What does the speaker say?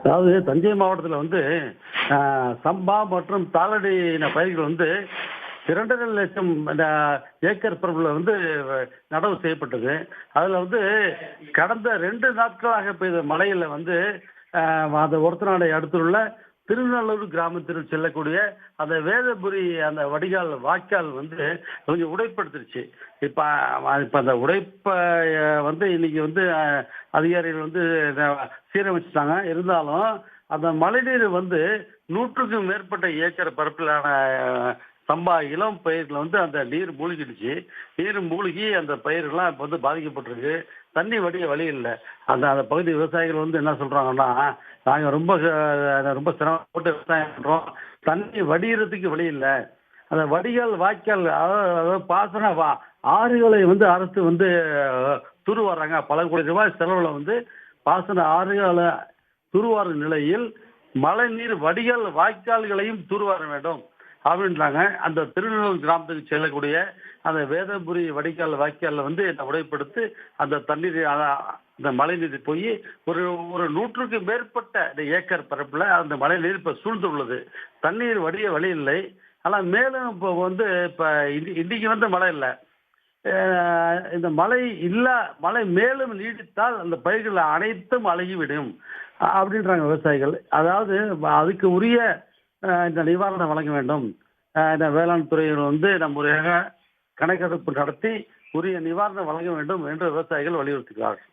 அதாவது தஞ்சை மாவட்டத்தில் வந்து சம்பா மற்றும் தாளடி இன பயிர்கள் வந்து 2,500,000 ஏக்கர் பரப்பில் வந்து நடவு செய்யப்பட்டது. அதில் வந்து கடந்த 2 நாட்களாக பெய்த மழையில் வந்து அந்த ஒரத்தநாடை அடுத்துள்ள திருநள்ளூர் கிராமத்தில் செல்லக்கூடிய அந்த வேதபுரி அந்த வடிகால் வாய்க்கால் வந்து கொஞ்சம் உடைப்படுத்துருச்சு. இப்போ இப்போ அந்த உடைப்பை வந்து இன்னைக்கு வந்து அதிகாரிகள் வந்து சீரமைச்சிட்டாங்க. இருந்தாலும் அந்த மழைநீர் வந்து 100க்கும் மேற்பட்ட ஏக்கர் பரப்பிலான சம்பா இளம் பயிர்கள் வந்து அந்த நீர் மூழ்கிடுச்சு. நீர் மூழ்கி அந்த பயிர்கள்லாம் இப்போ வந்து பாதிக்கப்பட்டிருக்கு. தண்ணி வடிய வழி இல்லை. அந்த அந்த பகுதி விவசாயிகள் வந்து என்ன சொல்கிறாங்கன்னா, நாங்கள் ரொம்ப சிரமப்பட்டு விவசாயம் பண்ணுறோம், தண்ணி வடிகிறதுக்கு வழி இல்லை. அந்த வடிகால் வாய்க்கால் அதாவது பாசன ஆறுகளை வந்து அரசு வந்து துருவாராங்க. பல கோடி ரூபாய் செலவில் வந்து பாசன ஆறுகளை துருவாரும் நிலையில் மழைநீர் வடிகால் வாய்க்கால்களையும் தூர்வார வேண்டும் அப்படின்றாங்க. அந்த திருநெல்வேலி கிராமத்துக்கு செல்லக்கூடிய அந்த வேதபுரி வடிகால் வாய்க்காலில் வந்து உடைப்படுத்தி அந்த தண்ணீர் அந்த மழைநீர் போய் ஒரு ஒரு 100க்கும் மேற்பட்ட இந்த ஏக்கர் பரப்பில் அந்த மழைநீர் இப்போ சூழ்ந்துள்ளது. தண்ணீர் வடிய வழி இல்லை. ஆனால் மேலும் இப்போ வந்து இப்போ இன்னைக்கு வந்து மழை இல்லை. இந்த மழை மேலும் நீடித்தால் அந்த பயிர்கள் அனைத்தும் அழுகிவிடும் அப்படின்றாங்க விவசாயிகள். அதாவது அதுக்கு உரிய இந்த நிவாரணம் வழங்க வேண்டும். இந்த வேளாண் துறையில் வந்து முறையாக கணக்கெடுப்பு நடத்தி உரிய நிவாரணம் வழங்க வேண்டும் என்று விவசாயிகள் வலியுறுத்துகிறார்கள்.